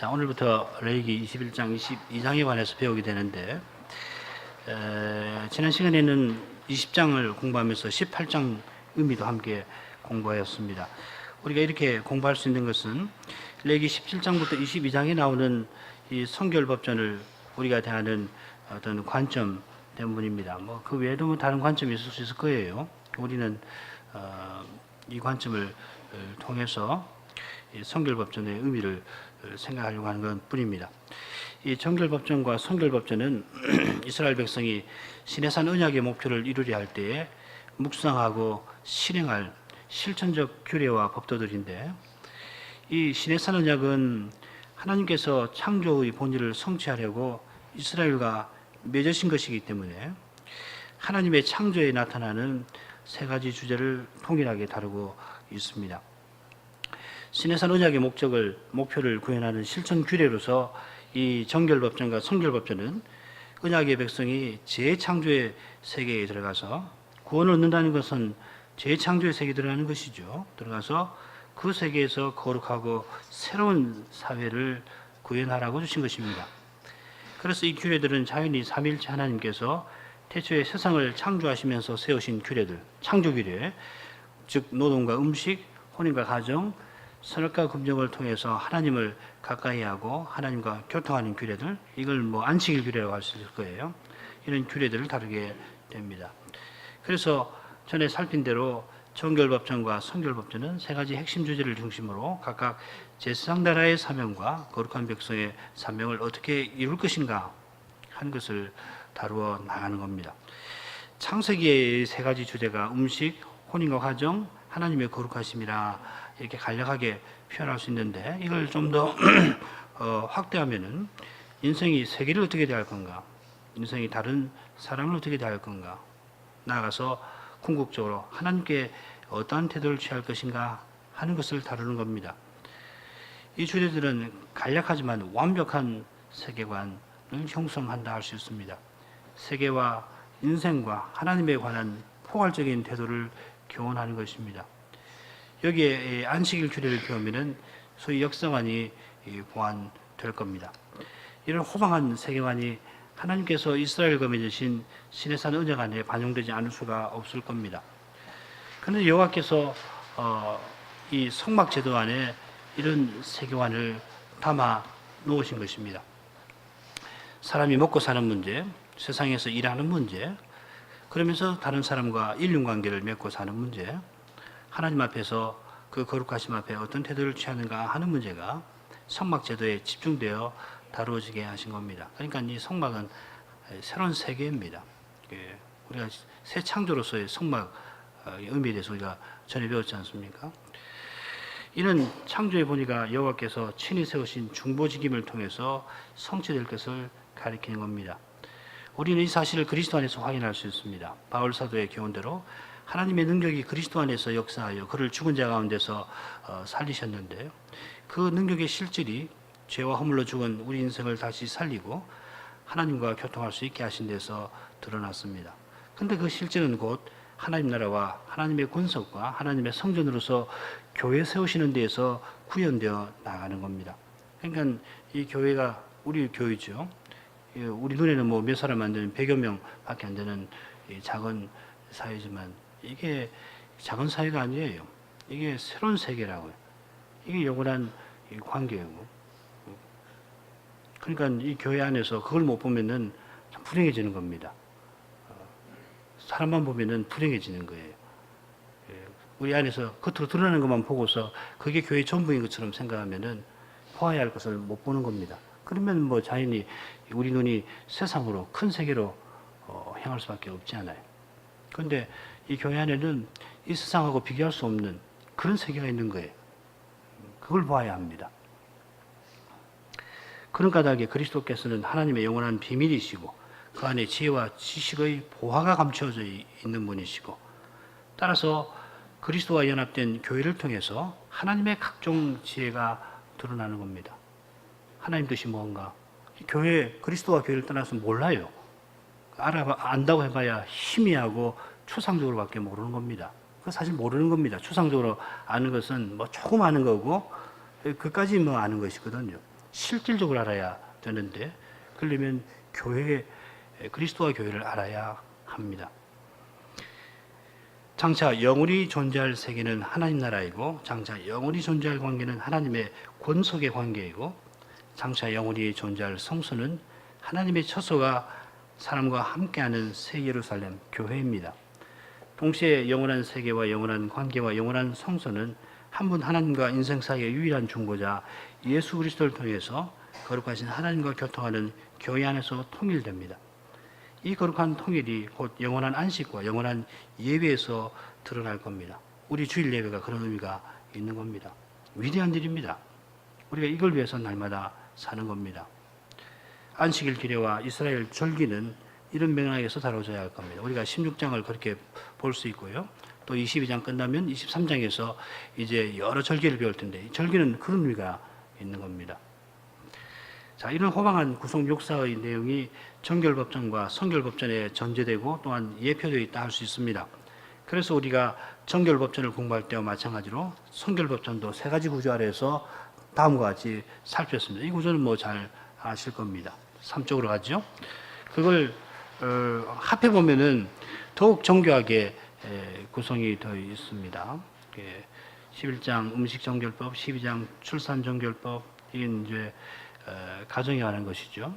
자, 오늘부터 레위기 21장, 22장에 관해서 배우게 되는데, 지난 시간에는 20장을 공부하면서 18장 의미도 함께 공부하였습니다. 우리가 이렇게 공부할 수 있는 것은 레위기 17장부터 22장에 나오는 이 성결법전을 우리가 대하는 어떤 관점 때문입니다. 그 외에도 다른 관점이 있을 수 있을 거예요. 우리는 이 관점을 통해서 이 성결법전의 의미를 생각하려고 하는 것 뿐입니다. 이 정결법전과 성결법전은 이스라엘 백성이 시내산 언약의 목표를 이루려 할 때에 묵상하고 실행할 실천적 규례와 법도들인데, 이 시내산 언약은 하나님께서 창조의 본질을 성취하려고 이스라엘과 맺으신 것이기 때문에 하나님의 창조에 나타나는 세 가지 주제를 통일하게 다루고 있습니다. 시내산 언약의 목표를 구현하는 실천 규례로서 이 정결법전과 성결법전은 언약의 백성이 재창조의 세계에 들어가서 구원을 얻는다는 것은 재창조의 세계에 들어가는 것이죠. 들어가서 그 세계에서 거룩하고 새로운 사회를 구현하라고 주신 것입니다. 그래서 이 규례들은 자연히 삼위일체 하나님께서 태초에 세상을 창조하시면서 세우신 규례들, 창조 규례, 즉 노동과 음식, 혼인과 가정, 선악과 금정을 통해서 하나님을 가까이 하고 하나님과 교통하는 규례들, 이걸 안식일 규례라고 할 수 있을 거예요. 이런 규례들을 다루게 됩니다. 그래서 전에 살핀 대로 정결법전과 성결법전은 세 가지 핵심 주제를 중심으로 각각 제사장 나라의 사명과 거룩한 백성의 사명을 어떻게 이룰 것인가 하는 것을 다루어 나가는 겁니다. 창세기의 세 가지 주제가 음식, 혼인과 가정, 하나님의 거룩하심이라 이렇게 간략하게 표현할 수 있는데, 이걸 좀 더 확대하면은 인생이 세계를 어떻게 대할 건가, 인생이 다른 사람을 어떻게 대할 건가, 나아가서 궁극적으로 하나님께 어떠한 태도를 취할 것인가 하는 것을 다루는 겁니다. 이 주제들은 간략하지만 완벽한 세계관을 형성한다 할 수 있습니다. 세계와 인생과 하나님에 관한 포괄적인 태도를 교훈하는 것입니다. 여기에 안식일 규례를 배우면은 소위 역사관이 보완될 겁니다. 이런 호방한 세계관이 하나님께서 이스라엘과 맺으신 시내산 언약 안에 반영되지 않을 수가 없을 겁니다. 그런데 여호와께서 이 성막 제도 안에 이런 세계관을 담아 놓으신 것입니다. 사람이 먹고 사는 문제, 세상에서 일하는 문제, 그러면서 다른 사람과 인륜관계를 맺고 사는 문제, 하나님 앞에서 그 거룩하심 앞에 어떤 태도를 취하는가 하는 문제가 성막 제도에 집중되어 다루어지게 하신 겁니다. 그러니까 이 성막은 새로운 세계입니다. 우리가 새 창조로서의 성막 의미에 대해서 우리가 전에 배웠지 않습니까? 이는 창조의 본의가 여호와께서 친히 세우신 중보직임을 통해서 성취될 것을 가리키는 겁니다. 우리는 이 사실을 그리스도 안에서 확인할 수 있습니다. 바울 사도의 교훈대로 하나님의 능력이 그리스도 안에서 역사하여 그를 죽은 자 가운데서 살리셨는데요. 그 능력의 실질이 죄와 허물로 죽은 우리 인생을 다시 살리고 하나님과 교통할 수 있게 하신 데서 드러났습니다. 그런데 그 실질은 곧 하나님 나라와 하나님의 군석과 하나님의 성전으로서 교회 세우시는 데에서 구현되어 나가는 겁니다. 그러니까 이 교회가 우리 교회죠. 우리 눈에는 몇 사람 안 되는 100여 명밖에 안 되는 작은 사회지만 이게 작은 사회가 아니에요. 이게 새로운 세계라고요. 이게 영원한 관계고. 그러니까 이 교회 안에서 그걸 못 보면은 참 불행해지는 겁니다. 사람만 보면은 불행해지는 거예요. 우리 안에서 겉으로 드러나는 것만 보고서 그게 교회 전부인 것처럼 생각하면은 보아야 할 것을 못 보는 겁니다. 그러면 자연히 우리 눈이 세상으로, 큰 세계로 향할 수밖에 없지 않아요. 그런데 이 교회 안에는 이 세상하고 비교할 수 없는 그런 세계가 있는 거예요. 그걸 보아야 합니다. 그런 까닭에 그리스도께서는 하나님의 영원한 비밀이시고 그 안에 지혜와 지식의 보화가 감추어져 있는 분이시고, 따라서 그리스도와 연합된 교회를 통해서 하나님의 각종 지혜가 드러나는 겁니다. 하나님 뜻이 뭔가? 교회, 그리스도와 교회를 떠나서 몰라요. 안다고 해봐야 희미하고 추상적으로밖에 모르는 겁니다. 그 사실 모르는 겁니다. 추상적으로 아는 것은 조금 아는 거고, 그까지 아는 것이거든요. 실질적으로 알아야 되는데, 그러려면 그리스도와 교회를 알아야 합니다. 장차 영원히 존재할 세계는 하나님 나라이고, 장차 영원히 존재할 관계는 하나님의 권속의 관계이고, 장차 영원히 존재할 성소는 하나님의 처소가 사람과 함께하는 새 예루살렘 교회입니다. 동시에 영원한 세계와 영원한 관계와 영원한 성소는 한 분 하나님과 인생 사이의 유일한 중보자 예수 그리스도를 통해서 거룩하신 하나님과 교통하는 교회 안에서 통일됩니다. 이 거룩한 통일이 곧 영원한 안식과 영원한 예배에서 드러날 겁니다. 우리 주일 예배가 그런 의미가 있는 겁니다. 위대한 일입니다. 우리가 이걸 위해서 날마다 사는 겁니다. 안식일 규례와 이스라엘 절기는 이런 맥락에서 다뤄져야 할 겁니다. 우리가 16장을 그렇게 볼 수 있고요. 또 22장 끝나면 23장에서 이제 여러 절기를 배울 텐데, 이 절기는 그런 의미가 있는 겁니다. 자, 이런 호방한 구속 역사의 내용이 정결법전과 성결법전에 전제되고 또한 예표되어 있다 할 수 있습니다. 그래서 우리가 정결법전을 공부할 때와 마찬가지로 성결법전도 세 가지 구조 아래에서 다음과 같이 살폈습니다. 이 구조는 뭐 잘 아실 겁니다. 3쪽으로 가죠. 그걸 합해 보면은 더욱 정교하게 구성이 되어 있습니다. 11장 음식정결법, 12장 출산정결법, 이게 이제 가정에 관한 것이죠.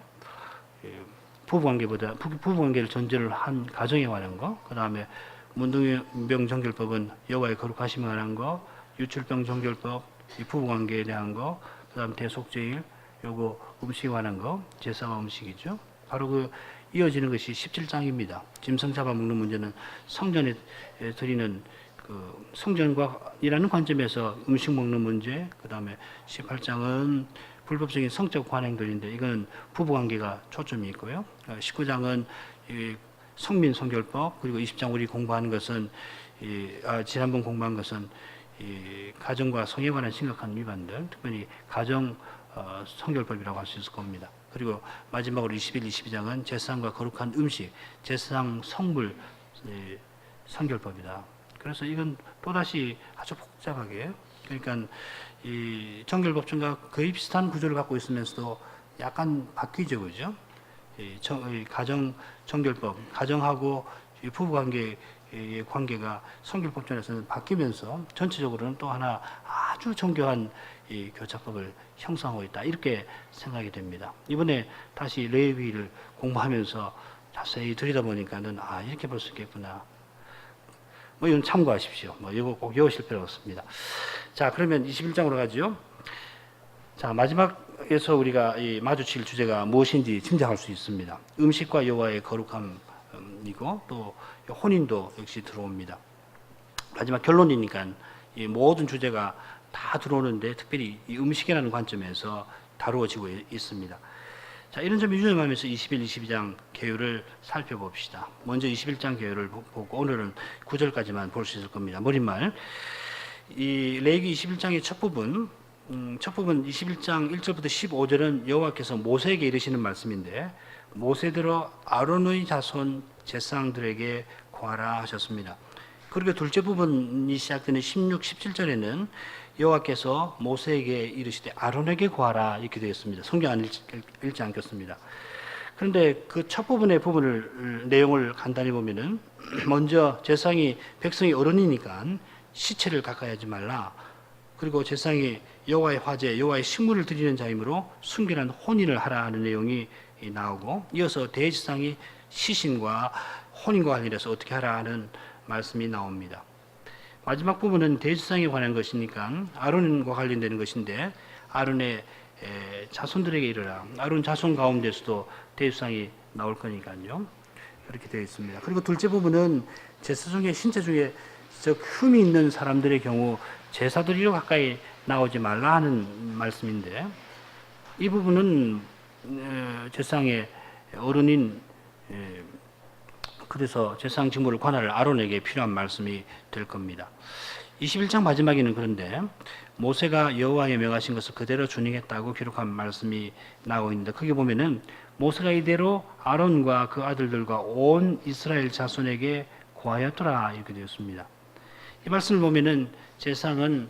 부부관계를 전제를 한 가정에 관한 거, 그 다음에 문둥병 정결법은 여호와의 거룩하심에 관한 거, 유출병 정결법, 부부관계에 대한 거, 그 다음 대속제일, 요거 음식에 관한 거, 제사와 음식이죠. 바로 그 이어지는 것이 17장입니다. 짐승 잡아먹는 문제는 성전에 드리는 그 성전과이라는 관점에서 음식 먹는 문제, 그 다음에 18장은 불법적인 성적 관행들인데 이건 부부관계가 초점이 있고요. 19장은 성민 성결법, 그리고 20장 우리 공부하는 것은 지난번 공부한 것은 가정과 성에 관한 심각한 위반들, 특별히 가정 성결법이라고 할 수 있을 겁니다. 그리고 마지막으로 21, 22장은 제사장과 거룩한 음식, 제사장 성물 성결법이다. 그래서 이건 또다시 아주 복잡하게, 그러니까 이 정결법전과 거의 비슷한 구조를 갖고 있으면서도 약간 바뀌죠, 그죠? 가정 정결법, 가정하고 부부관계의 관계가 성결법전에서는 바뀌면서 전체적으로는 또 하나 아주 정교한 이 교차법을 형성하고 있다, 이렇게 생각이 됩니다. 이번에 다시 레위기를 공부하면서 자세히 들여다보니까는 이렇게 볼 수 있겠구나. 뭐 이건 참고하십시오. 뭐 이거 꼭 외우실 필요 없습니다. 자, 그러면 21장으로 가죠. 자, 마지막에서 우리가 마주칠 주제가 무엇인지 짐작할 수 있습니다. 음식과 여호와의 거룩함이고 또 혼인도 역시 들어옵니다. 마지막 결론이니까 이 모든 주제가 다 들어오는데 특별히 이 음식이라는 관점에서 다루어지고 있습니다. 자, 이런 점을 유념하면서 21, 22장 개요를 살펴봅시다. 먼저 21장 개요를 보고 오늘은 9절까지만 볼 수 있을 겁니다. 머릿말. 이 레위기 21장의 첫 부분 21장 1절부터 15절은 여호와께서 모세에게 이르시는 말씀인데, 모세들어 아론의 자손 제사장들에게 구하라 하셨습니다. 그리고 둘째 부분이 시작되는 16, 17절에는 여호와께서 모세에게 이르시되 아론에게 구하라 이렇게 되어 있습니다. 성경 안 읽지 않겠습니다. 그런데 그 첫 부분의 내용을 간단히 보면은 먼저 제사장이 백성이 어른이니까 시체를 가까이 하지 말라. 그리고 제사장이 여호와의 화제, 여호와의 식물을 드리는 자이므로 순결한 혼인을 하라 하는 내용이 나오고, 이어서 대제사장이 시신과 혼인과 관련해서 어떻게 하라 하는 말씀이 나옵니다. 마지막 부분은 대제사장에 관한 것이니까 아론과 관련되는 것인데, 아론의 자손들에게 이르라. 아론 자손 가운데서도 대제사장이 나올 거니까요. 그렇게 되어 있습니다. 그리고 둘째 부분은 제사 중에 신체 중에 흠이 있는 사람들의 경우 제사드리러 가까이 나오지 말라 하는 말씀인데, 이 부분은 제사장의 어른인 그래서 제사장 직무를 관할 아론에게 필요한 말씀이 될 겁니다. 21장 마지막에는 그런데 모세가 여호와의 명하신 것을 그대로 준행했다고 기록한 말씀이 나오고 있는데, 거기 보면은 모세가 이대로 아론과 그 아들들과 온 이스라엘 자손에게 구하였더라 이렇게 되었습니다. 이 말씀을 보면은 제사장은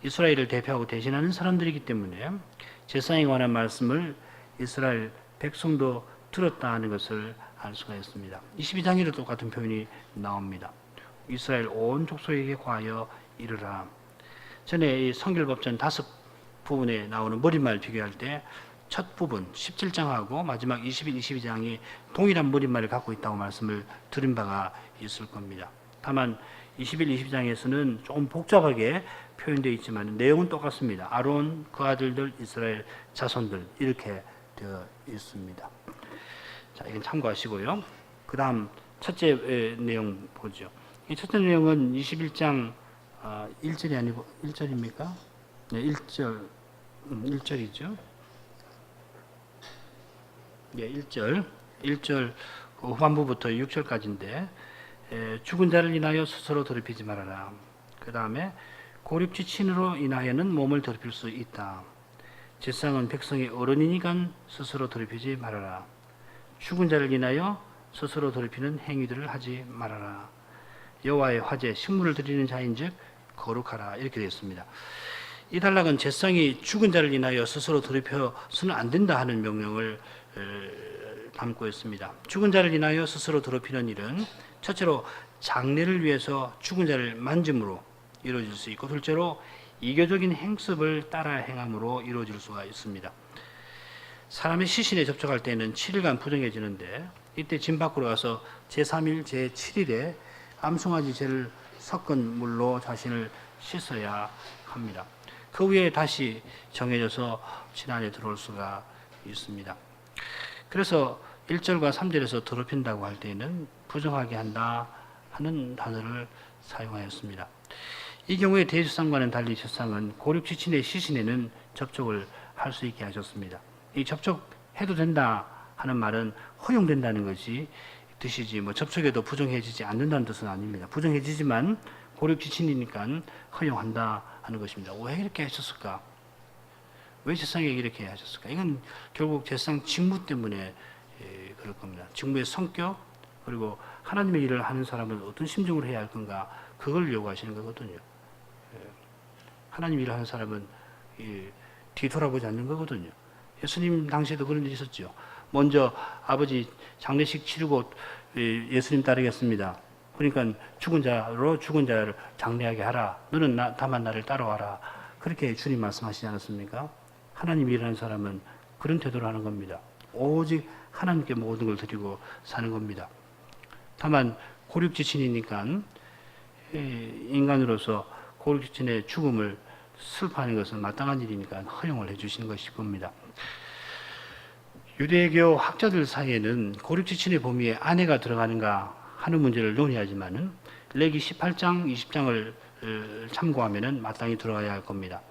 이스라엘을 대표하고 대신하는 사람들이기 때문에 제사에 관한 말씀을 이스라엘 백성도 들었다 하는 것을 알 수가 있습니다. 22장에도 똑같은 표현이 나옵니다. 이스라엘 온 족속에게 과하여 이르라. 전에 이 성결법전 5부분에 나오는 머릿말 비교할 때 첫 부분 17장하고 마지막 21, 22장이 동일한 머릿말을 갖고 있다고 말씀을 드린 바가 있을 겁니다. 다만 21, 22장에서는 조금 복잡하게 표현되어 있지만 내용은 똑같습니다. 아론, 그 아들들, 이스라엘 자손들 이렇게 되어 있습니다. 자, 이건 참고하시고요. 그 다음 첫째 내용 보죠. 이 첫째 내용은 21장 1절이 아니고 1절입니까? 네, 1절이죠. 네, 1절 후반부부터 6절까지인데 죽은 자를 인하여 스스로 더럽히지 말아라. 그 다음에 고립지친으로 인하여는 몸을 더럽힐 수 있다. 제사장은 백성의 어른이니까 스스로 더럽히지 말아라. 죽은 자를 인하여 스스로 더럽히는 행위들을 하지 말아라. 여호와의 화제 식물을 드리는 자인즉 거룩하라. 이렇게 되어 있습니다. 이 단락은 제사장이 죽은 자를 인하여 스스로 더럽혀서는 안 된다 하는 명령을 담고 있습니다. 죽은 자를 인하여 스스로 더럽히는 일은 첫째로 장례를 위해서 죽은 자를 만짐으로 이루어질 수 있고, 둘째로 이교적인 행습을 따라 행함으로 이루어질 수가 있습니다. 사람의 시신에 접촉할 때는 7일간 부정해지는데 이때 진 밖으로 가서 제3일, 제7일에 암송아지 젤을 섞은 물로 자신을 씻어야 합니다. 그 후에 다시 정해져서 진 안에 들어올 수가 있습니다. 그래서 1절과 3절에서 더럽힌다고 할 때에는 부정하게 한다 하는 단어를 사용하였습니다. 이 경우에 대제사장과는 달리 제사장은 고립지친의 시신에는 접촉을 할 수 있게 하셨습니다. 이 접촉해도 된다 하는 말은 허용된다는 것이 뜻이지 접촉해도 부정해지지 않는다는 뜻은 아닙니다. 부정해지지만 고립지친이니까 허용한다 하는 것입니다. 왜 이렇게 하셨을까? 왜 제사장에게 이렇게 하셨을까? 이건 결국 제사장 직무 때문에 그럴 겁니다. 직무의 성격, 그리고 하나님의 일을 하는 사람은 어떤 심정으로 해야 할 건가, 그걸 요구하시는 거거든요. 하나님 일을 하는 사람은 뒤돌아보지 않는 거거든요. 예수님 당시에도 그런 일이 있었죠. 먼저 아버지 장례식 치르고 예수님 따르겠습니다. 그러니까 죽은 자를 장례하게 하라. 너는 다만 나를 따라와라. 그렇게 주님 말씀하시지 않았습니까? 하나님 일하는 사람은 그런 태도를 하는 겁니다. 오직 하나님께 모든 걸 드리고 사는 겁니다. 다만 고립지친이니까 인간으로서 고립지친의 죽음을 슬퍼하는 것은 마땅한 일이니까 허용을 해주시는 것일 겁니다. 유대교 학자들 사이에는 고립지친의 범위에 아내가 들어가는가 하는 문제를 논의하지만은 레기 18장, 20장을 참고하면은 마땅히 들어가야 할 겁니다.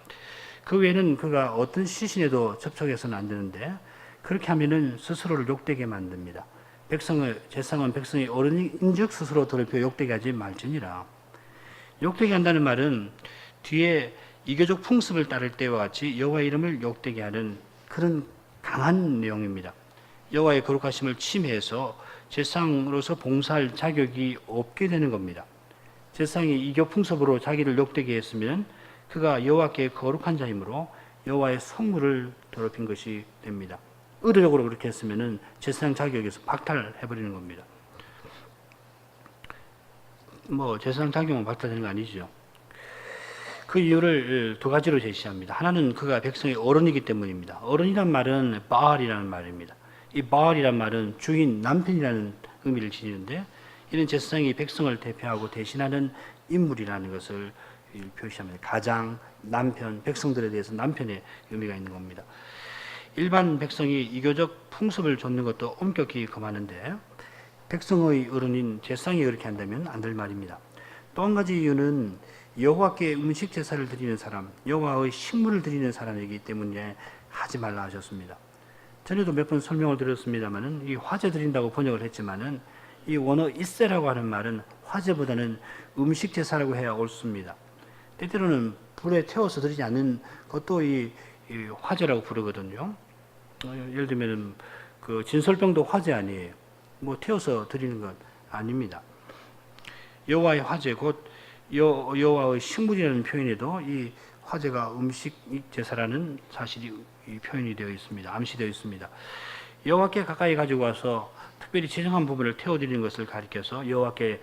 그 외에는 그가 어떤 시신에도 접촉해서는 안 되는데 그렇게 하면은 스스로를 욕되게 만듭니다. 제사장은 백성의 어른인즉 스스로 더럽혀 욕되게 하지 말지니라. 욕되게 한다는 말은 뒤에 이교적 풍습을 따를 때와 같이 여호와의 이름을 욕되게 하는 그런 강한 내용입니다. 여호와의 거룩하심을 침해해서 제사장으로서 봉사할 자격이 없게 되는 겁니다. 제사장이 이교 풍습으로 자기를 욕되게 했으면 그가 여호와께 거룩한 자이므로 여호와의 성물을 더럽힌 것이 됩니다. 의도적으로 그렇게 했으면 제사장 자격에서 박탈해버리는 겁니다. 제사장 자격은 박탈되는 거 아니죠. 그 이유를 두 가지로 제시합니다. 하나는 그가 백성의 어른이기 때문입니다. 어른이란 말은 바알이라는 말입니다. 이 바알이란 말은 주인, 남편이라는 의미를 지니는데 이는 제사장이 백성을 대표하고 대신하는 인물이라는 것을 표시합니다. 가장, 남편, 백성들에 대해서 남편의 의미가 있는 겁니다. 일반 백성이 이교적 풍습을 좇는 것도 엄격히 금하는데 백성의 어른인 제사장이 그렇게 한다면 안 될 말입니다. 또 한 가지 이유는 여호와께 음식 제사를 드리는 사람, 여호와의 식물을 드리는 사람이기 때문에 하지 말라 하셨습니다. 전에도 몇 번 설명을 드렸습니다만은 이 화제 드린다고 번역을 했지만은 이 원어 이세라고 하는 말은 화제보다는 음식 제사라고 해야 옳습니다. 때때로는 불에 태워서 드리지 않는 것도 이 화제라고 부르거든요. 예를 들면 그 진설병도 화제 아니에요. 태워서 드리는 것 아닙니다. 여호와의 화제 곧 여호와의 식물이라는 표현에도 이 화제가 음식 제사라는 사실이 표현이 되어 있습니다. 암시되어 있습니다. 여호와께 가까이 가지고 와서 특별히 지정한 부분을 태워드리는 것을 가리켜서 여호와께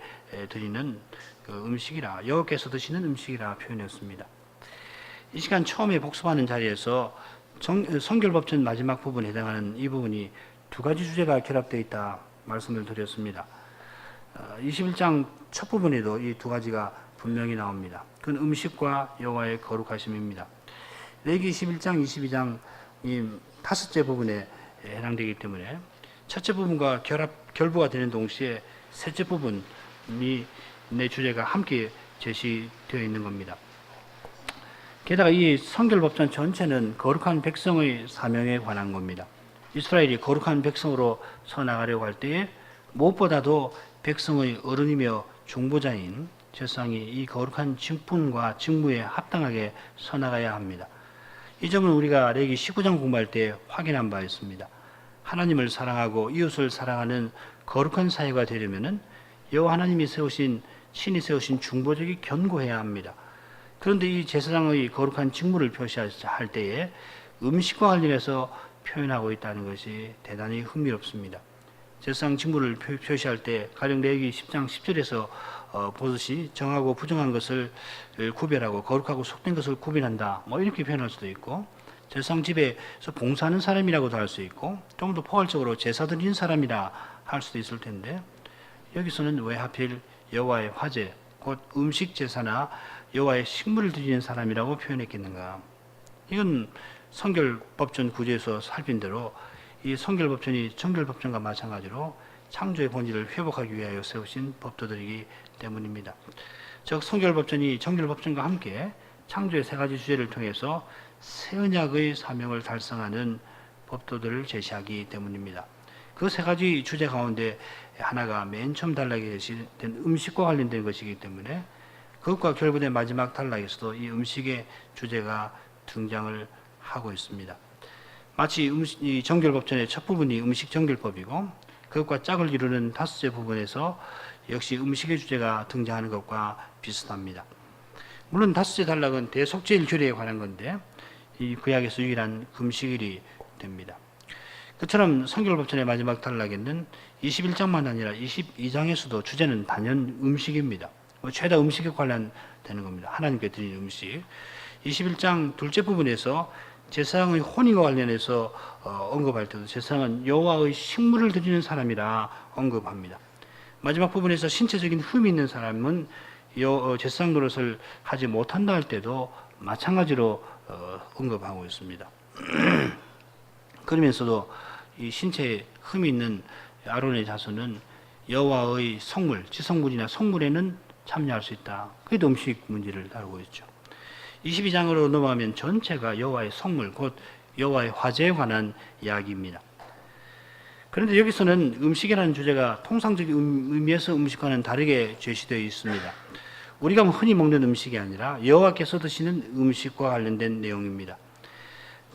드리는 그 음식이라, 여호와께서 드시는 음식이라 표현했습니다. 이 시간 처음에 복습하는 자리에서 성결법전 마지막 부분에 해당하는 이 부분이 두 가지 주제가 결합되어 있다 말씀을 드렸습니다. 21장 첫 부분에도 이 두 가지가 분명히 나옵니다. 그건 음식과 여호와의 거룩하심입니다. 레위기 21장, 22장 이 다섯째 부분에 해당되기 때문에 첫째 부분과 결부가 되는 동시에 셋째 부분이 내 주제가 함께 제시되어 있는 겁니다. 게다가 이 성결법전 전체는 거룩한 백성의 사명에 관한 겁니다. 이스라엘이 거룩한 백성으로 서나가려고 할 때에 무엇보다도 백성의 어른이며 중보자인 제사장이 이 거룩한 직분과 직무에 합당하게 서나가야 합니다. 이 점은 우리가 레위기 19장 공부할 때 확인한 바 있습니다. 하나님을 사랑하고 이웃을 사랑하는 거룩한 사회가 되려면은 여호와 하나님이 세우신, 신이 세우신 중보적이 견고해야 합니다. 그런데 이 제사장의 거룩한 직무를 표시할 때에 음식과 관련해서 표현하고 있다는 것이 대단히 흥미롭습니다. 제사장 직무를 표시할 때 가령 레위기 10장 10절에서 보듯이 정하고 부정한 것을 구별하고 거룩하고 속된 것을 구별한다, 뭐 이렇게 표현할 수도 있고, 제사장 집에서 봉사하는 사람이라고도 할 수 있고, 좀 더 포괄적으로 제사 드리는 사람이라 할 수도 있을 텐데, 여기서는 왜 하필 여호와의 화제, 곧 음식 제사나 여호와의 식물을 드리는 사람이라고 표현했겠는가? 이건 성결법전 구제에서 살핀 대로 이 성결법전이 정결법전과 마찬가지로 창조의 본질을 회복하기 위하여 세우신 법도들이기 때문입니다. 즉 성결법전이 정결법전과 함께 창조의 세 가지 주제를 통해서 새 언약의 사명을 달성하는 법도들을 제시하기 때문입니다. 그 세 가지 주제 가운데 하나가 맨 처음 단락에 제시된 음식과 관련된 것이기 때문에 그것과 결부된 마지막 단락에서도 이 음식의 주제가 등장을 하고 있습니다. 마치 이 정결법전의 첫 부분이 음식 정결법이고 그것과 짝을 이루는 다섯째 부분에서 역시 음식의 주제가 등장하는 것과 비슷합니다. 물론 다섯째 단락은 대속죄일 규례에 관한 건데 이 구약에서 유일한 금식일이 됩니다. 그처럼 성결법전의 마지막 단락에는 21장만 아니라 22장에서도 주제는 단연 음식입니다. 죄다 음식에 관련되는 겁니다. 하나님께 드리는 음식. 21장 둘째 부분에서 제사장의 혼인과 관련해서 언급할 때도 제사장은 여호와의 식물을 드리는 사람이라 언급합니다. 마지막 부분에서 신체적인 흠이 있는 사람은 제사장 노릇을 하지 못한다 할 때도 마찬가지로 언급하고 있습니다. 그러면서도 이 신체에 흠이 있는 아론의 자손은 여호와의 성물, 지성물이나 성물에는 참여할 수 있다. 그게 음식 문제를 다루고 있죠. 22장으로 넘어가면 전체가 여호와의 성물, 곧 여호와의 화제에 관한 이야기입니다. 그런데 여기서는 음식이라는 주제가 통상적인 의미에서 음식과는 다르게 제시되어 있습니다. 우리가 흔히 먹는 음식이 아니라 여호와께서 드시는 음식과 관련된 내용입니다.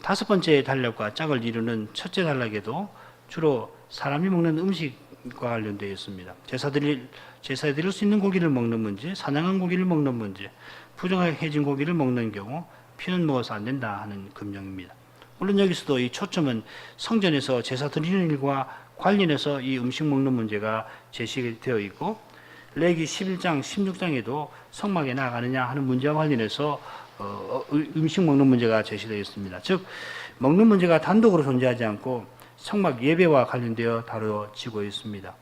다섯 번째 단락과 짝을 이루는 첫째 단락에도 주로 사람이 먹는 음식과 관련되어 있습니다. 제사에 드릴 수 있는 고기를 먹는 문제, 사냥한 고기를 먹는 문제, 부정하게 해진 고기를 먹는 경우 피는 먹어서 안 된다 하는 금령입니다. 물론 여기서도 이 초점은 성전에서 제사 드리는 일과 관련해서 이 음식 먹는 문제가 제시되어 있고, 레위기 11장, 16장에도 성막에 나아가느냐 하는 문제와 관련해서 음식 먹는 문제가 제시되어 있습니다. 즉 먹는 문제가 단독으로 존재하지 않고 성막 예배와 관련되어 다뤄지고 있습니다.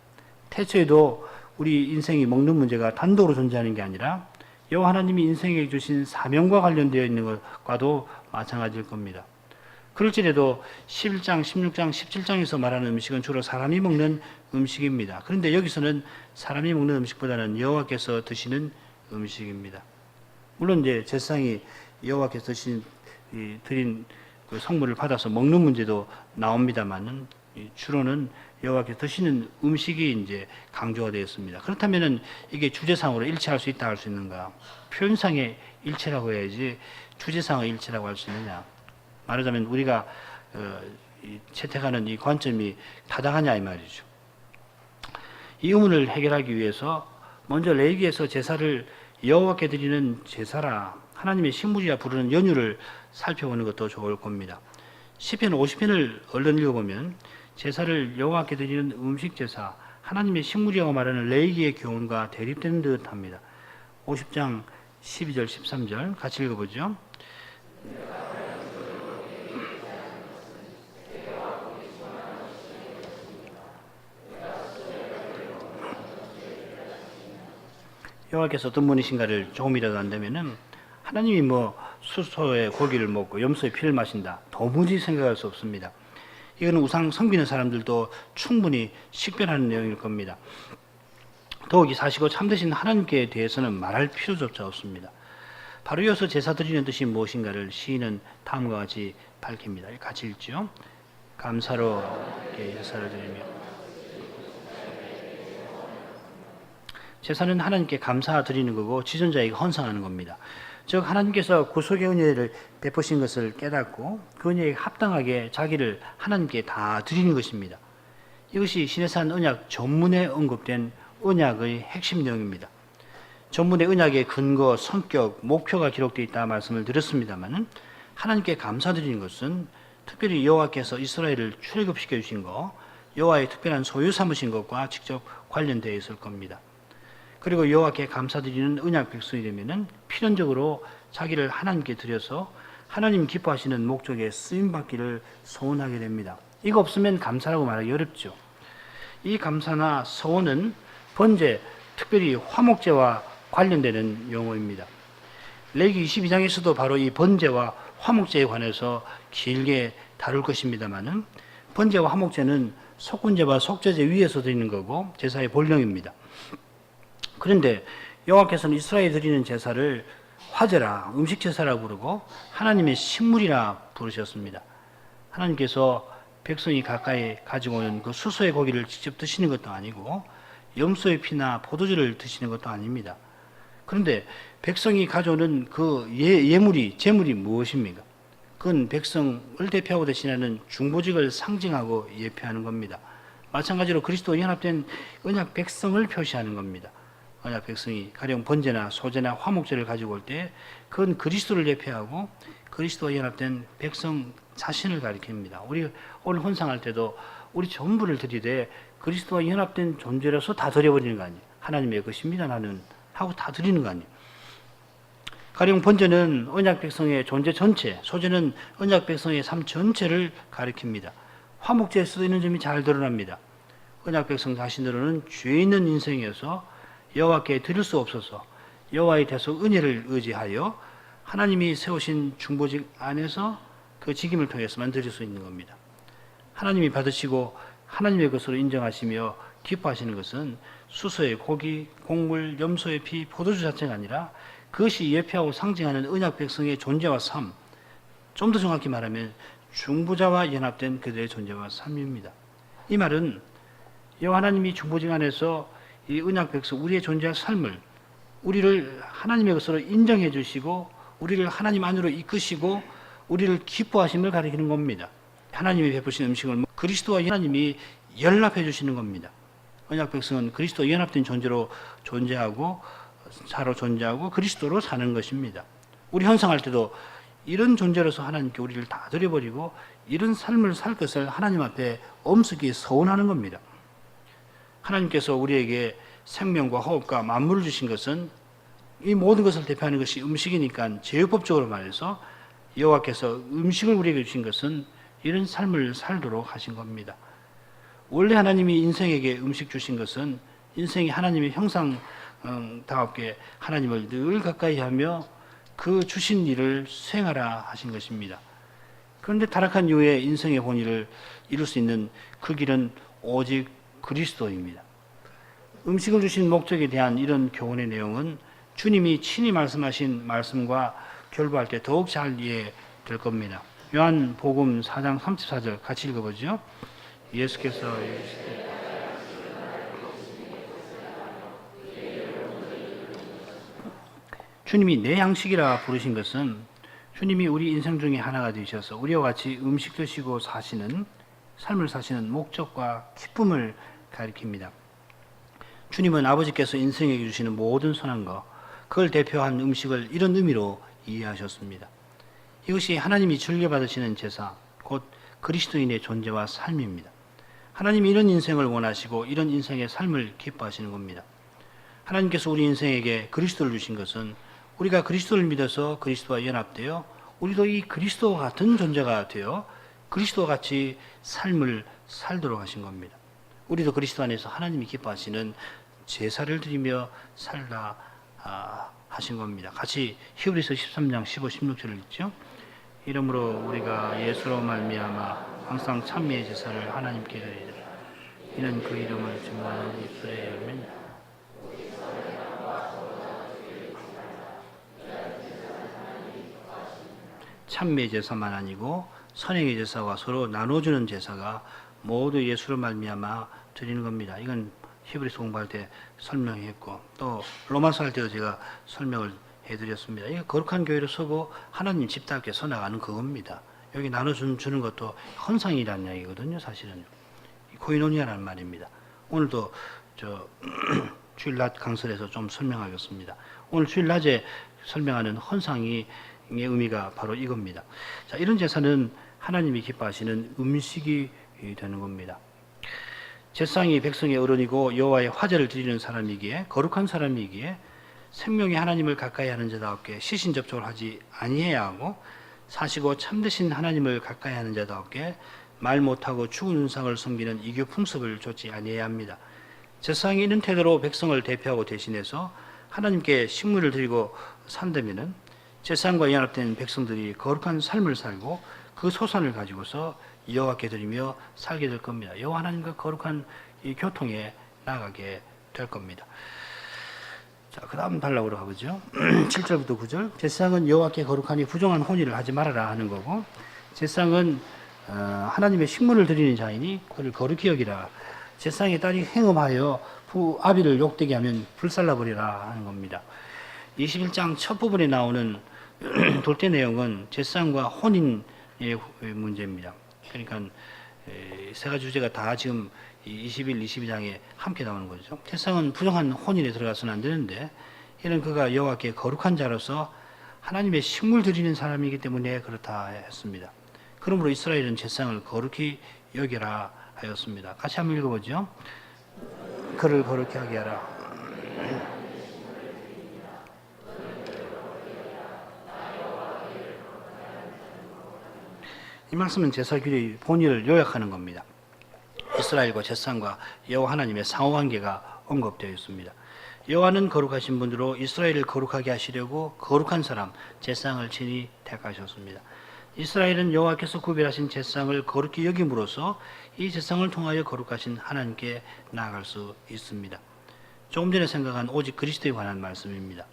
태초에도 우리 인생이 먹는 문제가 단독으로 존재하는 게 아니라 여호와 하나님이 인생에 주신 사명과 관련되어 있는 것과도 마찬가지일 겁니다. 그럴지라도 11장, 16장, 17장에서 말하는 음식은 주로 사람이 먹는 음식입니다. 그런데 여기서는 사람이 먹는 음식보다는 여호와께서 드시는 음식입니다. 물론 이제 제사장이 여호와께서 드린 그 성물을 받아서 먹는 문제도 나옵니다만은 주로는 여호와께서 드시는 음식이 이제 강조가 되어 있습니다. 그렇다면은 이게 주제상으로 일치할 수 있다 할 수 있는가? 표현상의 일치라고 해야지 주제상의 일치라고 할 수 있느냐? 말하자면 우리가 채택하는 이 관점이 타당하냐 이 말이죠. 이 의문을 해결하기 위해서 먼저 레위기에서 제사를 여호와께 드리는 제사라 하나님의 식물이라 부르는 연유를 살펴보는 것도 좋을 겁니다. 시편 50편을 얼른 읽어보면 제사를 여호와께 드리는 음식 제사, 하나님의 식물이라고 말하는 레위기의 교훈과 대립되는 듯합니다. 50장 12절 13절 같이 읽어보죠. 여호와께서 어떤 분이신가를 조금이라도 안다면은 하나님이 수소의 고기를 먹고 염소의 피를 마신다, 도무지 생각할 수 없습니다. 이거는 우상 섬기는 사람들도 충분히 식별하는 내용일 겁니다. 더욱이 사시고 참되신 하나님께 대해서는 말할 필요조차 없습니다. 바로 이어서 제사 드리는 뜻이 무엇인가를 시인은 다음과 같이 밝힙니다. 같이 읽죠. 감사로 제사를 드리며. 제사는 하나님께 감사 드리는 거고 지존자에게 헌상하는 겁니다. 즉 하나님께서 구속의 은혜를 베푸신 것을 깨닫고 그 은혜에 합당하게 자기를 하나님께 다 드리는 것입니다. 이것이 시내산 언약 전문에 언급된 언약의 핵심 내용입니다. 전문의 언약의 근거, 성격, 목표가 기록되어 있다 말씀을 드렸습니다만 하나님께 감사드리는 것은 특별히 여호와께서 이스라엘을 출애굽시켜 주신 것, 여호와의 특별한 소유 삼으신 것과 직접 관련되어 있을 겁니다. 그리고 여호와께 감사드리는 언약 백성이 되면은 필연적으로 자기를 하나님께 드려서 하나님 기뻐하시는 목적에 쓰임 받기를 소원하게 됩니다. 이거 없으면 감사라고 말하기 어렵죠. 이 감사나 소원은 번제, 특별히 화목제와 관련되는 용어입니다. 레위기 22장에서도 바로 이 번제와 화목제에 관해서 길게 다룰 것입니다만은 번제와 화목제는 속건제와 속죄제 위에서 드리는 거고 제사의 본령입니다. 그런데 여호와께서는 이스라엘이 드리는 제사를 화제라, 음식 제사라고 부르고 하나님의 식물이라 부르셨습니다. 하나님께서 백성이 가까이 가지고 오는 그 수소의 고기를 직접 드시는 것도 아니고 염소의 피나 포도주를 드시는 것도 아닙니다. 그런데 백성이 가져오는 그 제물이 무엇입니까? 그건 백성을 대표하고 대신하는 중보직을 상징하고 예표하는 겁니다. 마찬가지로 그리스도와 연합된 언약 백성을 표시하는 겁니다. 언약 백성이 가령 번제나 소제나 화목제를 가지고 올 때 그건 그리스도를 예표하고 그리스도와 연합된 백성 자신을 가리킵니다. 우리 오늘 헌상할 때도 우리 전부를 드리되 그리스도와 연합된 존재로서 다 드려버리는 거 아니에요. 하나님의 것입니다 나는 하고 다 드리는 거 아니에요. 가령 번제는 언약 백성의 존재 전체, 소제는 언약 백성의 삶 전체를 가리킵니다. 화목제에 쓰이는 점이 잘 드러납니다. 언약 백성 자신들은 죄 있는 인생이어서 여호와께 드릴 수 없어서 여호와의 대속 은혜를 의지하여 하나님이 세우신 중보직 안에서 그 직임을 통해서만 드릴 수 있는 겁니다. 하나님이 받으시고 하나님의 것으로 인정하시며 기뻐하시는 것은 수소의 고기, 곡물, 염소의 피, 포도주 자체가 아니라 그것이 예표하고 상징하는 언약 백성의 존재와 삶, 좀 더 정확히 말하면 중보자와 연합된 그들의 존재와 삶입니다. 이 말은 여호와 하나님이 중보직 안에서 이 언약 백성, 우리의 존재와 삶을 우리를 하나님의 것으로 인정해 주시고 우리를 하나님 안으로 이끄시고 우리를 기뻐하심을 가리키는 겁니다. 하나님이 베푸신 음식을 그리스도와 하나님이 연합해 주시는 겁니다. 언약 백성은 그리스도와 연합된 존재로 존재하고 자로 존재하고 그리스도로 사는 것입니다. 우리 헌상할 때도 이런 존재로서 하나님께 우리를 다 드려버리고 이런 삶을 살 것을 하나님 앞에 엄숙히 서원하는 겁니다. 하나님께서 우리에게 생명과 호흡과 만물을 주신 것은 이 모든 것을 대표하는 것이 음식이니까 제육법적으로 말해서 여호와께서 음식을 우리에게 주신 것은 이런 삶을 살도록 하신 겁니다. 원래 하나님이 인생에게 음식 주신 것은 인생이 하나님의 형상답게 하나님을 늘 가까이 하며 그 주신 일을 수행하라 하신 것입니다. 그런데 타락한 이후에 인생의 본의를 이룰 수 있는 그 길은 오직 그리스도입니다. 음식을 주신 목적에 대한 이런 교훈의 내용은 주님이 친히 말씀하신 말씀과 결부할 때 더욱 잘 이해될 겁니다. 요한복음 4장 34절 같이 읽어보죠. 예수께서 주님이 내 양식이라 부르신 것은 주님이 우리 인생 중에 하나가 되셔서 우리와 같이 음식 드시고 사시는 삶을 사시는 목적과 기쁨을 가리킵니다. 주님은 아버지께서 인생에게 주시는 모든 선한 것, 그걸 대표한 음식을 이런 의미로 이해하셨습니다. 이것이 하나님이 즐겨받으시는 제사, 곧 그리스도인의 존재와 삶입니다. 하나님이 이런 인생을 원하시고 이런 인생의 삶을 기뻐하시는 겁니다. 하나님께서 우리 인생에게 그리스도를 주신 것은 우리가 그리스도를 믿어서 그리스도와 연합되어 우리도 이 그리스도와 같은 존재가 되어 그리스도와 같이 삶을 살도록 하신 겁니다. 우리도 그리스도 안에서 하나님이 기뻐하시는 제사를 드리며 살라 하신 겁니다. 같이 히브리서 13장 15, 16절을 읽죠. 이러므로 우리가 예수로 말미암아 항상 찬미의 제사를 하나님께 드리리라. 이는 그 이름을 증거하는 입술의 열매니라. 찬미의 제사만 아니고 선행의 제사와 서로 나눠주는 제사가 모두 예수로 말미암아 드리는 겁니다. 이건 히브리서 공부할 때 설명했고 또 로마서 할 때도 제가 설명을 해드렸습니다. 이게 거룩한 교회로 서고 하나님 집답게 서나가는 그겁니다. 여기 나눠주는 것도 헌상이라는 이야기거든요. 사실은 코이노니아라는 말입니다. 오늘도 주일 낮 강설에서 좀 설명하겠습니다. 오늘 주일 낮에 설명하는 헌상의 의미가 바로 이겁니다. 자, 이런 제사는 하나님이 기뻐하시는 음식이 되는 겁니다. 제사장이 백성의 어른이고 여호와의 화제를 드리는 사람이기에 거룩한 사람이기에 생명이 하나님을 가까이 하는 자답게 시신 접촉을 하지 아니해야 하고 사시고 참되신 하나님을 가까이 하는 자답게 말 못하고 죽은 우상을 섬기는 이교 풍습을 좇지 아니해야 합니다. 제사장이 이런 태도로 백성을 대표하고 대신해서 하나님께 식물을 드리고 산다면은 제사장과 연합된 백성들이 거룩한 삶을 살고 그 소산을 가지고서 여호와께 드리며 살게 될 겁니다. 여호와 하나님과 거룩한 이 교통에 나가게 될 겁니다. 자, 그 다음 달라고 하죠. 7절부터 9절. 제사장은 여호와께 거룩하니 부정한 혼의를 하지 말아라 하는 거고, 제사장은 하나님의 식물을 드리는 자이니 그를 거룩히 여기라. 제사장의 딸이 행음하여 아비를 욕되게 하면 불살라 버리라 하는 겁니다. 21장 첫 부분에 나오는 돌대 내용은 제사장과 혼인의 문제입니다. 그러니까 세 가지 주제가 다 지금 21, 22장에 함께 나오는 거죠. 제사장은 부정한 혼인에 들어가서는 안 되는데 이는 그가 여호와께 거룩한 자로서 하나님의 식물 드리는 사람이기 때문에 그렇다 했습니다. 그러므로 이스라엘은 제사장을 거룩히 여겨라 하였습니다. 같이 한번 읽어보죠. 그를 거룩히 하게 하라. 이 말씀은 제사규의 본의를 요약하는 겁니다. 이스라엘과 제사장과 여호와 하나님의 상호관계가 언급되어 있습니다. 여호와는 거룩하신 분으로 이스라엘을 거룩하게 하시려고 거룩한 사람 제사장을 친히 택하셨습니다. 이스라엘은 여호와께서 구별하신 제사장을 거룩히 여김으로써 이 제사장을 통하여 거룩하신 하나님께 나아갈 수 있습니다. 조금 전에 생각한 오직 그리스도에 관한 말씀입니다.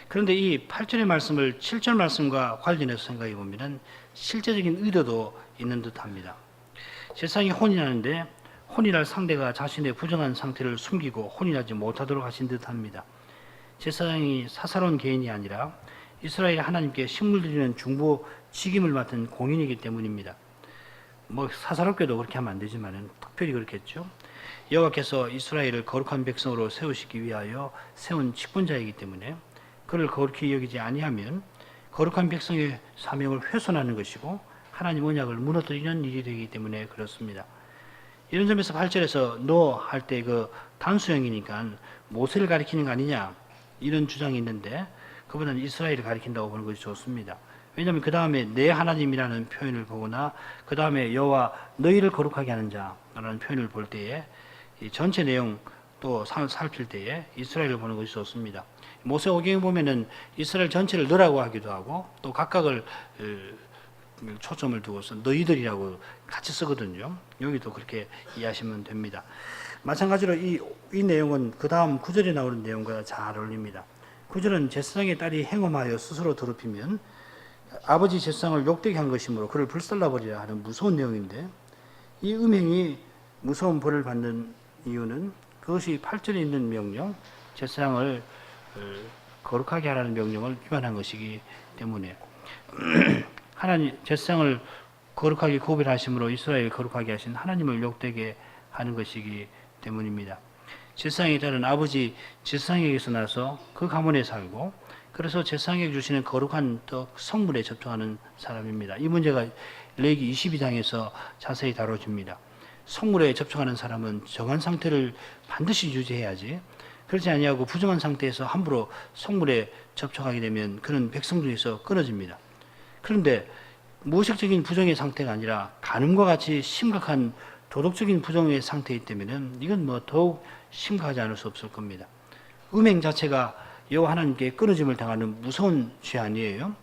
그런데 이 8절의 말씀을 7절 말씀과 관련해서 생각해 보면 실제적인 의도도 있는 듯합니다. 제사장이 혼인하는데 혼인할 상대가 자신의 부정한 상태를 숨기고 혼인하지 못하도록 하신 듯합니다. 제사장이 사사로운 개인이 아니라 이스라엘 하나님께 식물 드리는 중보 직임을 맡은 공인이기 때문입니다. 사사롭게도 그렇게 하면 안 되지만 특별히 그렇겠죠. 여호와께서 이스라엘을 거룩한 백성으로 세우시기 위하여 세운 직분자이기 때문에 그를 거룩히 여기지 아니하면 거룩한 백성의 사명을 훼손하는 것이고 하나님 언약을 무너뜨리는 일이 되기 때문에 그렇습니다. 이런 점에서 8절에서 너 할 때 그 단수형이니까 모세를 가리키는 거 아니냐 이런 주장이 있는데 그보다는 이스라엘을 가리킨다고 보는 것이 좋습니다. 왜냐하면 그 다음에 내 하나님이라는 표현을 보거나 그 다음에 여호와 너희를 거룩하게 하는 자라는 표현을 볼 때에 이 전체 내용 또 살필 때에 이스라엘을 보는 것이 좋습니다. 모세오경에 보면은 이스라엘 전체를 너라고 하기도 하고 또 각각을 초점을 두고서 너희들이라고 같이 쓰거든요. 여기도 그렇게 이해하시면 됩니다. 마찬가지로 이 내용은 그 다음 9절에 나오는 내용과 잘 어울립니다. 9절은 제사장의 딸이 행음하여 스스로 더럽히면 아버지 제사장을 욕되게 한 것이므로 그를 불살라버리라 하는 무서운 내용인데 이 음행이 무서운 벌을 받는 이유는 그것이 8절에 있는 명령, 제사장을 거룩하게 하라는 명령을 위반한 것이기 때문에 하나님 제사장을 거룩하게 구별하심으로 이스라엘을 거룩하게 하신 하나님을 욕되게 하는 것이기 때문입니다. 제사장의 딸은 아버지 제사장에게서 나서 그 가문에 살고 그 그래서 제사장에게 주시는 거룩한 떡 성물에 접촉하는 사람입니다. 이 문제가 레위기 22장에서 자세히 다뤄집니다. 성물에 접촉하는 사람은 정한 상태를 반드시 유지해야지, 그렇지 아니하고 부정한 상태에서 함부로 성물에 접촉하게 되면 그는 백성 중에서 끊어집니다. 그런데 무의식적인 부정의 상태가 아니라 간음과 같이 심각한 도덕적인 부정의 상태이기 때문에 이건 뭐 더욱 심각하지 않을 수 없을 겁니다. 음행 자체가 여호와 하나님께 끊어짐을 당하는 무서운 죄 아니에요?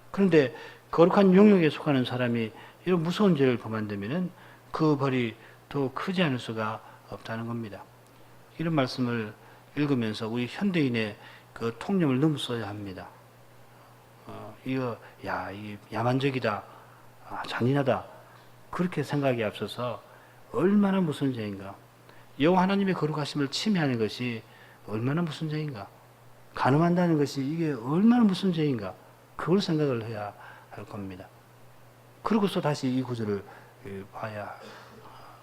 그런데 거룩한 영역에 속하는 사람이 이런 무서운 죄를 범한다면 그 벌이 더 크지 않을 수가 없다는 겁니다. 이런 말씀을 읽으면서 우리 현대인의 그 통념을 넘어서야 합니다. 이거 이 야만적이다, 잔인하다, 그렇게 생각이 앞서서 얼마나 무슨 죄인가. 여호와 하나님의 거룩하심을 침해하는 것이 얼마나 무슨 죄인가. 간음한다는 것이 이게 얼마나 무슨 죄인가. 그걸 생각을 해야 할 겁니다. 그러고서 다시 이 구절을 봐야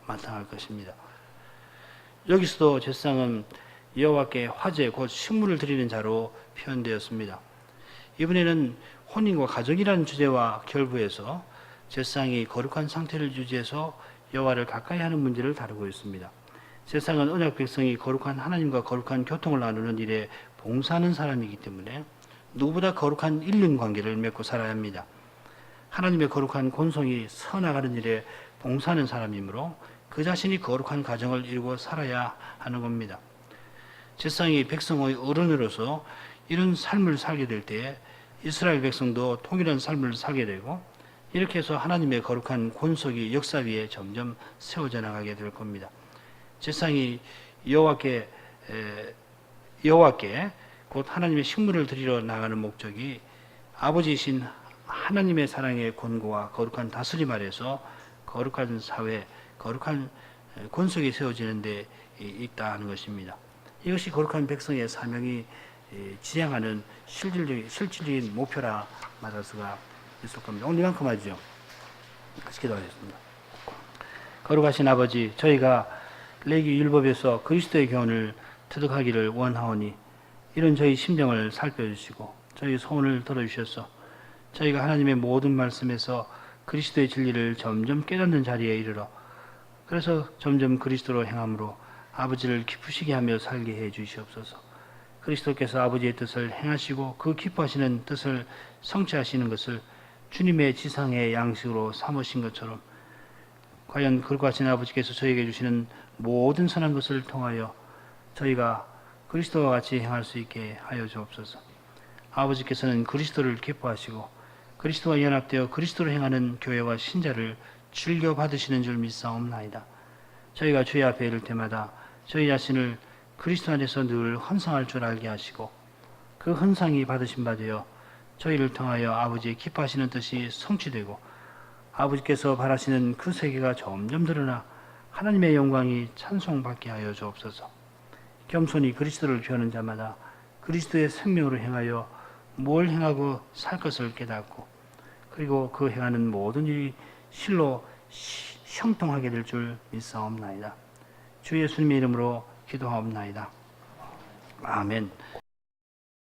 마땅할 것입니다. 여기서도 제사장은 여호와께 화제 곧 식물을 드리는 자로 표현되었습니다. 이번에는 혼인과 가정이라는 주제와 결부해서 제사장이 거룩한 상태를 유지해서 여호와를 가까이 하는 문제를 다루고 있습니다. 제사장은 언약 백성이 거룩한 하나님과 거룩한 교통을 나누는 일에 봉사하는 사람이기 때문에 누구보다 거룩한 인륜 관계를 맺고 살아야 합니다. 하나님의 거룩한 본성이 서나가는 일에 봉사하는 사람이므로 그 자신이 거룩한 가정을 이루고 살아야 하는 겁니다. 제사장이 백성의 어른으로서 이런 삶을 살게 될 때에 이스라엘 백성도 통일한 삶을 살게 되고, 이렇게 해서 하나님의 거룩한 권속이 역사 위에 점점 세워져 나가게 될 겁니다. 제사장이 여호와께 곧 하나님의 식물을 드리러 나가는 목적이 아버지이신 하나님의 사랑의 권고와 거룩한 다스림 아래서 거룩한 사회, 거룩한 권속이 세워지는 데 있다는 것입니다. 이것이 거룩한 백성의 사명이 지향하는 실질적인 목표라 말할 수가 있을 겁니다. 오늘 이만큼 하죠. 같이 기도하겠습니다. 거룩하신 아버지, 저희가 레위기 율법에서 그리스도의 교훈을 터득하기를 원하오니 이런 저희 심정을 살펴주시고 저희 소원을 들어주셔서 저희가 하나님의 모든 말씀에서 그리스도의 진리를 점점 깨닫는 자리에 이르러, 그래서 점점 그리스도로 행함으로 아버지를 기쁘시게 하며 살게 해 주시옵소서. 그리스도께서 아버지의 뜻을 행하시고 그 기뻐하시는 뜻을 성취하시는 것을 주님의 지상의 양식으로 삼으신 것처럼 과연 거룩하신 아버지께서 저에게 주시는 모든 선한 것을 통하여 저희가 그리스도와 같이 행할 수 있게 하여 주옵소서. 아버지께서는 그리스도를 기뻐하시고 그리스도와 연합되어 그리스도로 행하는 교회와 신자를 즐겨 받으시는 줄 믿사옵나이다. 저희가 주의 앞에 이를 때마다 저희 자신을 그리스도 안에서 늘 헌상할 줄 알게 하시고 그 헌상이 받으신 바 되어 저희를 통하여 아버지의 기뻐하시는 뜻이 성취되고 아버지께서 바라시는 그 세계가 점점 드러나 하나님의 영광이 찬송받게 하여 주옵소서. 겸손히 그리스도를 비하는 자마다 그리스도의 생명으로 행하여 뭘 행하고 살 것을 깨닫고 그리고 그 행하는 모든 일이 실로 형통하게 될 줄 믿사옵나이다. 주 예수님의 이름으로 기도하옵나이다. 아멘.